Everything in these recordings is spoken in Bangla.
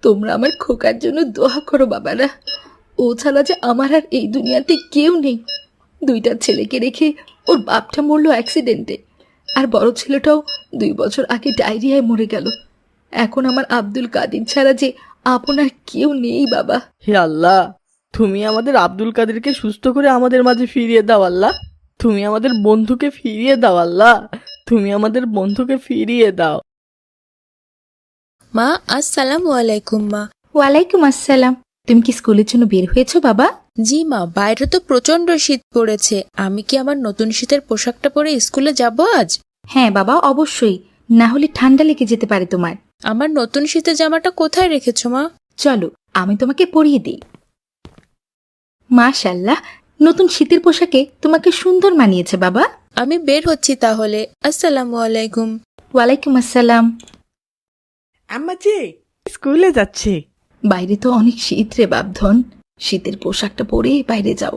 তোমরা আমার খোকার জন্য দোয়া করো বাবারা। ও ছাড়া যে আমার আর এই দুনিয়াতে কেউ নেই। দুইটা ছেলেকে রেখে ওর বাপটা মরলো অ্যাক্সিডেন্টে, আর বড় ছেলেটাও 2 বছর আগে ডায়রিয়ায় মরে গেল। এখন আমার আব্দুল কাদির ছাড়া যে আপনার কেউ নেই বাবা। হে আল্লাহ, তুমি আমাদের আব্দুল কাদেরকে সুস্থ করে আমাদের মাঝে ফিরিয়ে দাও আল্লাহ। তুমি আমাদের বন্ধুকে ফিরিয়ে দাও আল্লাহ, তুমি আমাদের বন্ধুকে ফিরিয়ে দাও। মা, আসসালামু আলাইকুম। মা, ওয়ালাইকুম আসসালাম। তুমি কি স্কুলের জন্য বের হয়েছো বাবা? জি মা, বাইরে তো প্রচন্ড শীত পড়েছে। আমি কি আমার নতুন শীতের পোশাকটা পরে স্কুলে যাব আজ? হ্যাঁ বাবা, অবশ্যই, না হলে ঠান্ডা লেগে যেতে পারে তোমার। আমার নতুন শীতের জামাটা কোথায় রেখেছো মা? চলো আমি তোমাকে পরিয়ে দিই। মাশাআল্লাহ, নতুন শীতের পোশাকে তোমাকে সুন্দর মানিয়েছে বাবা। আমি বের হচ্ছি তাহলে। আসসালামু আলাইকুম। ওয়ালাইকুম আসসালাম। আম্মা জি স্কুলে যাচ্ছে। বাইরে তো অনেক শীত রে বাপধন, শীতের পোশাকটা পরে বাইরে যাও।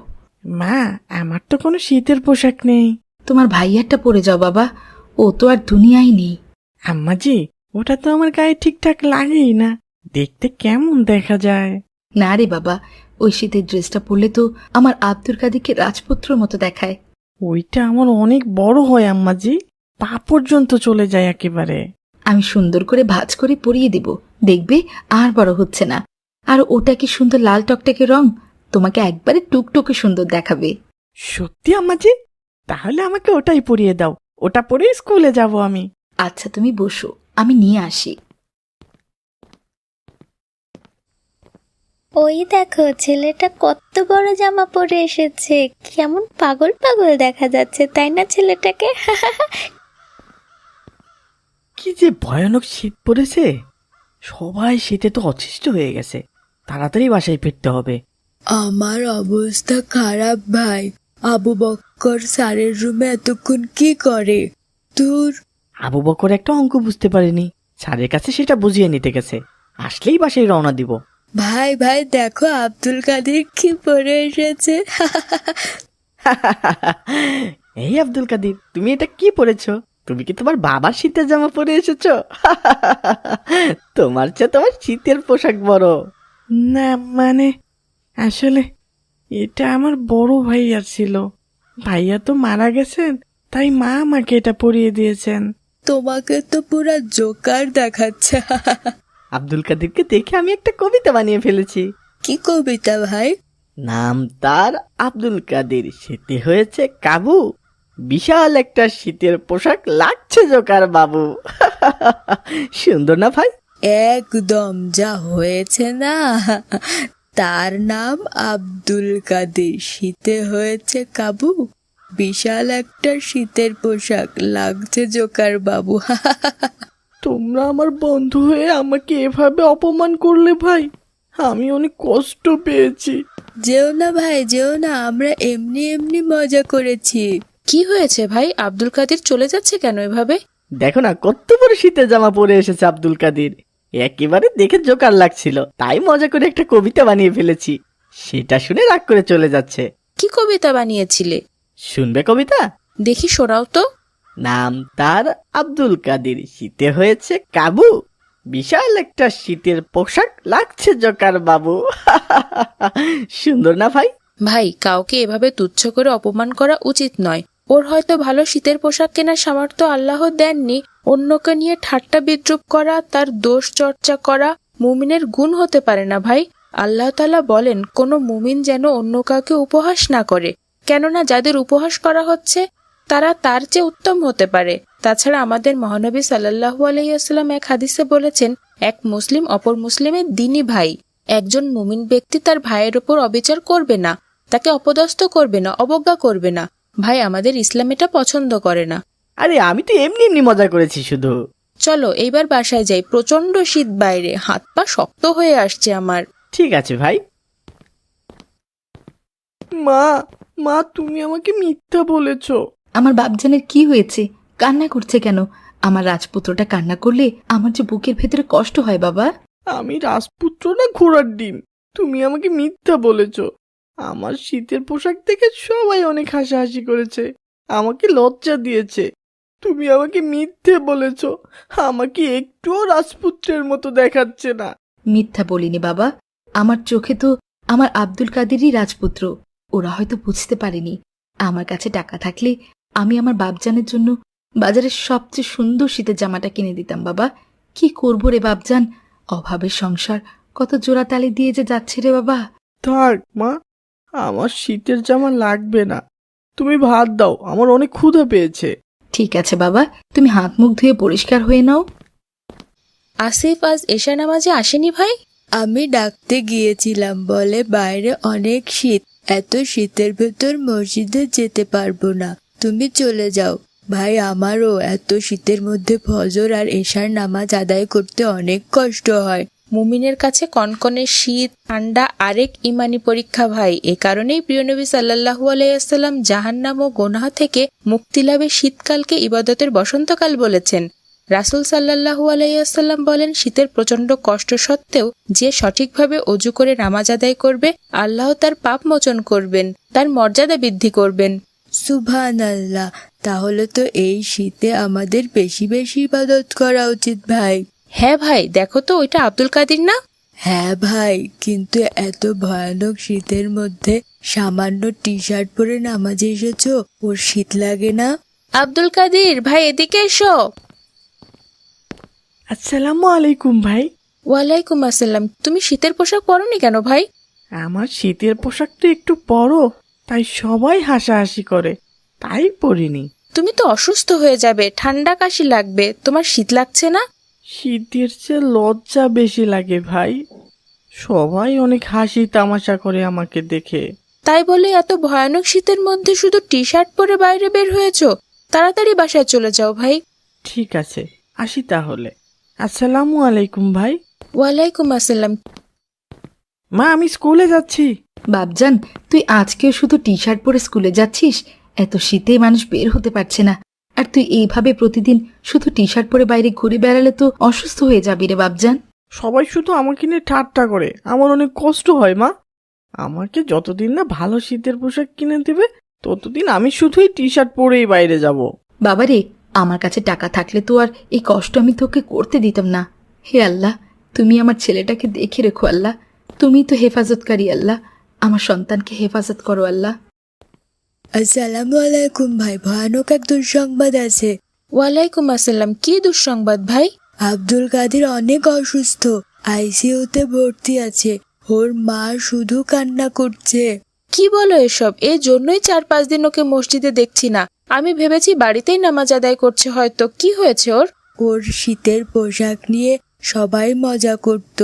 মা, আমার তো কোনো শীতের পোশাক নেই। তোমার ভাইয়ারটা পরে যাও বাবা, ও তো আর দুনিয়ায় নেই। আম্মা জি, ওটা তো আমার গায়ে ঠিকঠাক লাগেই না, দেখতে কেমন দেখা যায়। না রে বাবা, ওই শীতের ড্রেসটা পরলে তো আমার আব্দুল কাদিরকে রাজপুত্রর মতো দেখায়। ওইটা আমার অনেক বড় হয় আম্মা জি, পা পর্যন্ত চলে যায় একেবারে। আমি সুন্দর করে ভাঁজ করে পরিয়ে দেব, দেখবে আর বড় হচ্ছে না। আর ওটা কি সুন্দর লাল টকটকে রং, তোমাকে একবারে টুকটুকে সুন্দর দেখাবে। সত্যি আম্মা জি? তাহলে আমাকে ওটাই পরিয়ে দাও, ওটা পরে স্কুলে যাব আমি। আচ্ছা তুমি বসো, আমি নিয়ে আসি। ওই দেখো, ছেলেটা কত বড় জামা পরে এসেছে, কেমন পাগল পাগল দেখা যাচ্ছে, তাই না ছেলেটাকে? কি যে ভয়ানক শীত পড়েছে, সবাই শীতে তো অতিষ্ঠ হয়ে গেছে। তাড়াতাড়ি বাসায় ফিরতে হবে। আমার অবস্থা খারাপ ভাই। আবু বক্কর স্যারের রুমে এতক্ষণ কি করে? তোর আবু বকর একটা অঙ্ক বুঝতে পারেনি, স্যারের কাছে সেটা বুঝিয়ে নিতে গেছে। আসলেই বাসায় রওনা দিব। ভাই ভাই দেখো, আব্দুল কাদের কি পরে এসেছে। এই আব্দুল কাদির, তুমি এটা কি পরেছো? তুমি কি তোমার বাবার শীতের জামা পরে এসেছো? তোমার চেয়ে তোমার শীতের পোশাক বড়। না মানে, আসলে এটা আমার বড় ভাইয়ার ছিল। ভাইয়া তো মারা গেছেন, তাই মা আমাকে এটা পরিয়ে দিয়েছেন। তোমাকে তো পুরা জোকার দেখাচ্ছে। আব্দুল কাদিরকে দেখে আমি একটা কবিতা বানিয়ে ফেলেছি। কি কবিতা ভাই? নাম তার আব্দুল কাদির, শীতে হয়েছে কাবু, বিশাল একটা শীতের পোশাক লাগছে জোকার বাবু। সুন্দর না ভাই? একদম যা হয়েছে না। তার নাম আব্দুল কাদের, শীতে হয়েছে কাবু, বিশাল একটা শীতের পোশাক লাগছে জোকার বাবু। তোমরা আমার বন্ধু হয়ে আমাকে এভাবে অপমান করলে ভাই, আমি অনেক কষ্ট পেয়েছি। যেও না ভাই, যেও না, আমরা এমনি এমনি মজা করেছি। কি হয়েছে ভাই, আব্দুল কাদের চলে যাচ্ছে কেন এভাবে? দেখো না কত বড় শীতের জামা পরে এসেছে আব্দুল কাদির, একেবারে দেখে জোকার লাগছিল, তাই মজা করে একটা কবিতা বানিয়ে ফেলেছি। সেটা শুনে রাগ করে চলে যাচ্ছে। কি কবিতা বানিয়েছিলে? শুনবে কবিতা? দেখি শোনাও তো। নাম তার আব্দুল কাদির, শীতে হয়েছে কাবু, বিশাল একটা শীতের পোশাক লাগছে জোকার বাবু। সুন্দর না ভাই? ভাই, কাউকে এভাবে তুচ্ছ করে অপমান করা উচিত নয়। ওর হয়তো ভালো শীতের পোশাক কেনার সামর্থ্য আল্লাহ দেননি। অন্যকে নিয়ে ঠাট্টা বিদ্রুপ করা, তার দোষ চর্চা করা মুমিনের গুণ হতে পারে না ভাই। আল্লাহ তাআলা বলেন, কোনো মুমিন যেন অন্য কাউকে উপহাস না করে, কেননা যাদের উপহাস করা হচ্ছে তারা তার চেয়ে উত্তম হতে পারে। তাছাড়া আমাদের মহানবী সাল্লাল্লাহু আলাইহি ওয়াসাল্লাম এক হাদিসে বলেছেন, এক মুসলিম অপর মুসলিমের দ্বীনী ভাই। একজন মুমিন ব্যক্তি তার ভাইয়ের ওপর অবিচার করবে না, তাকে অপদস্থ করবে না, অবজ্ঞা করবে না। ভাই, আমাদের ইসলাম এটা পছন্দ করে না। আরে আমি তো এমনি এমনি মজা করেছি শুধু। চলো এইবার বাসায় যাই, প্রচন্ড শীত বাইরে, হাত পা শক্ত হয়ে আসছে আমার। ঠিক আছে ভাই। মা, মা তুমি আমাকে মিথ্যা বলেছো। আমার বাপজানের কি হয়েছে, কান্না করছে কেন? আমার রাজপুত্রটা কান্না করলে আমার যে বুকের ভেতরে কষ্ট হয় বাবা। আমি রাজপুত্র না ঘোড়ার ডিম? তুমি আমাকে মিথ্যা বলেছো। আমার শীতের পোশাক দেখে সবাই অনেক হাসাহাসি করেছে, আমাকে লজ্জা দিয়েছে। তুমি আমাকে মিথ্যে বলেছো, আমাকে একটুও রাজপুত্রের মতো দেখাচ্ছে না। মিথ্যা বলিনি বাবা, আমার চোখে তো আমার আব্দুল কাদেরই রাজপুত্র। ওরা হয়তো বুঝতে পারেনি। আমার কাছে টাকা থাকলে আমি আমার বাপজানের জন্য বাজারের সবচেয়ে সুন্দর শীতের জামাটা কিনে দিতাম বাবা। কি করবো রে বাপজান, অভাবের সংসার কত জোড়াতালি দিয়ে যে যাচ্ছে রে বাবা। থাক মা, আমার শীতের জামা লাগবে না। তুমি ভাত দাও, আমার অনেক ক্ষুধা পেয়েছে। ঠিক আছে বাবা, তুমি হাত মুখ ধুয়ে পরিষ্কার হয়ে নাও। আসিফ আজ এশা নামাজে আসেনি ভাই? আমি ডাকতে গিয়েছিলাম, বলে বাইরে অনেক শীত, এত শীতের ভেতর মসজিদে যেতে পারবো না, তুমি চলে যাও। ভাই, আমারও এত শীতের মধ্যে ফজর আর এশার নামাজ আদায় করতে অনেক কষ্ট হয়। মুমিনের কাছে কনকনে শীত ঠান্ডা আরেক ইমানি পরীক্ষা ভাই। এ কারণেই প্রিয় নবী সাল্লাল্লাহু আলাইহি জাহান্নাম ও গোনাহ থেকে মুক্তি লাভে শীতকালকে ইবাদতের বসন্তকাল বলেছেন। রাসূল সাল্লাল্লাহু আলাইহি বলেন, শীতের প্রচন্ড কষ্ট সত্ত্বেও যে সঠিকভাবে অজু করে নামাজ আদায় করবে, আল্লাহ তার পাপ মোচন করবেন, তার মর্যাদা বৃদ্ধি করবেন। সুবহানাল্লাহ, তাহলে তো এই শীতে আমাদের বেশি বেশি ইবাদত করা উচিত ভাই। হ্যাঁ ভাই, দেখো তো ওইটা আব্দুল কাদির না? হ্যাঁ ভাই, কিন্তু এত ভয়ানক শীতের মধ্যে সামান্য টি শার্ট পরে নামাজে এসেছো, ওর শীত লাগে না? আব্দুল কাদির ভাই, এদিকে এসো। আসসালামু আলাইকুম ভাই। ওয়ালাইকুম আসসালাম। তুমি শীতের পোশাক পরোনি কেন ভাই? আমার শীতের পোশাকটা একটু বড়, তাই সবাই হাসাহাসি করে, তাই পরিনি। তুমি তো অসুস্থ হয়ে যাবে, ঠান্ডা কাশি লাগবে, তোমার শীত লাগছে না? শীতের চেয়ে লজ্জা বেশি লাগে ভাই। সবাই অনেক হাসি তামাশা করে আমাকে দেখে। তাই বলে এত ভয়ানক শীতের মধ্যে শুধু টি শার্ট পরে বাইরে বের হয়েছো? তাড়াতাড়ি বাসায় চলে যাও ভাই। ঠিক আছে, আসি তাহলে। আসসালামু আলাইকুম ভাই। ওয়ালাইকুম আসসালাম। মা, আমি স্কুলে যাচ্ছি। বাপজান, তুই আজকেও শুধু টি শার্ট পরে স্কুলে যাচ্ছিস? এত শীতে মানুষ বের হতে পারছে না, আর তুই এইভাবে প্রতিদিন শুধু টি শার্ট পরে বাইরে ঘুরে বেড়ালে তো অসুস্থ হয়ে যাবি রে বাপজান। সবাই শুধু আমাকে নিয়ে ঠাট্টা করে, আমার অনেক কষ্ট হয় মা। আমাকে যতদিন না ভালো শীতের পোশাক কিনে দেবে, ততদিন আমি শুধুই টি শার্ট পরেই বাইরে যাব। বাবারে, আমার কাছে টাকা থাকলে তো আর এই কষ্ট আমি তোকে করতে দিতাম না। হে আল্লাহ, তুমি আমার ছেলেটাকে দেখে রেখো আল্লাহ, তুমি তো হেফাজতকারী আল্লাহ, আমার সন্তানকে হেফাজত করো আল্লাহ। আসসালামু আলাইকুম ভাই, ভয়ানক এক দুঃসংবাদ আছে। ওয়ালাইকুম আসসালাম। কি দুঃসংবাদ ভাই? আব্দুল কাদের অনেক অসুস্থ, আইসিইউতে ভর্তি আছে, ওর মা শুধু কান্না করছে। কি বলো এসব? এই জন্যই 4-5 দিন ওকে মসজিদে দেখছি না। আমি ভেবেছি বাড়িতেই নামাজ আদায় করছে হয়তো। কি হয়েছে ওর? ওর শীতের পোশাক নিয়ে সবাই মজা করত,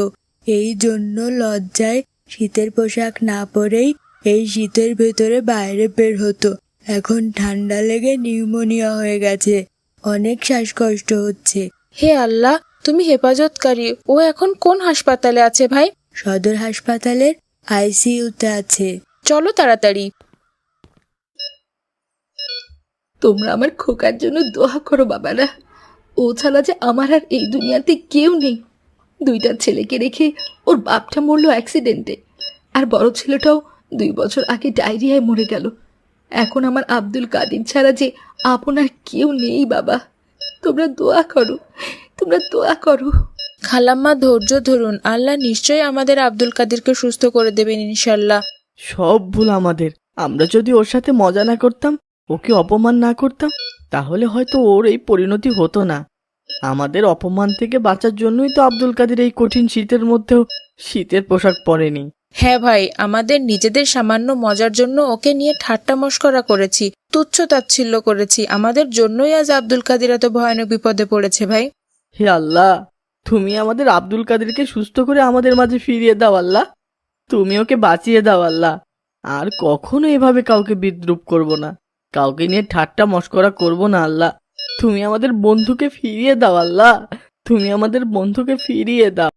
এই জন্য লজ্জায় শীতের পোশাক না পরেই এই শীতের ভেতরে বাইরে বের হতো। এখন ঠান্ডা লেগে নিউমোনিয়া হয়ে গেছে, অনেক শ্বাসকষ্ট হচ্ছে। হে আল্লাহ, তুমি হেফাজতকারী। ও এখন কোন হাসপাতালে আছে ভাই? সদর হাসপাতালের আইসিইউতে আছে। চলো তাড়াতাড়ি। তোমরা আমার খোকার জন্য দোয়া করো বাবারা। ও ছাড়া যে আমার আর এই দুনিয়াতে কেউ নেই। 2টা ছেলেকে রেখে ওর বাপটা মরলো অ্যাক্সিডেন্টে, আর বড় ছেলেটাও 2 বছর আগে ডায়রিয়ায় মরে গেল। এখন আমার আব্দুল কাদির ছাড়া যে আপনার কেউ নেই বাবা। তোমরা দোয়া করো, তোমরা দোয়া করো। খালাম্মা, ধৈর্য ধরুন, আল্লাহ নিশ্চয়ই আমাদের আব্দুল কাদিরকে সুস্থ করে দেবেন ইনশাল্লাহ। সব ভুল আমাদের। আমরা যদি ওর সাথে মজা না করতাম, ওকে অপমান না করতাম, তাহলে হয়তো ওর এই পরিণতি হতো না। আমাদের অপমান থেকে বাঁচার জন্যই তো আব্দুল কাদের এই কঠিন শীতের মধ্যেও শীতের পোশাক পরেনি। হ্যাঁ ভাই, আমাদের নিজেদের সামান্য মজার জন্য ওকে নিয়ে ঠাট্টা মশকরা করেছি, তুচ্ছ তাচ্ছিল্য করেছি। আমাদের জন্যই আজ আব্দুল কাদির এত ভয়ানক বিপদে পড়েছে ভাই। হে আল্লাহ, তুমি আমাদের আব্দুল কাদেরকে সুস্থ করে আমাদের মাঝে ফিরিয়ে দাও আল্লাহ। তুমি ওকে বাঁচিয়ে দাও আল্লাহ। আর কখনো এভাবে কাউকে বিদ্রুপ করব না, কাউকে নিয়ে ঠাট্টা মশকরা করব না আল্লাহ। তুমি আমাদের বন্ধুকে ফিরিয়ে দাও আল্লাহ, তুমি আমাদের বন্ধুকে ফিরিয়ে দাও।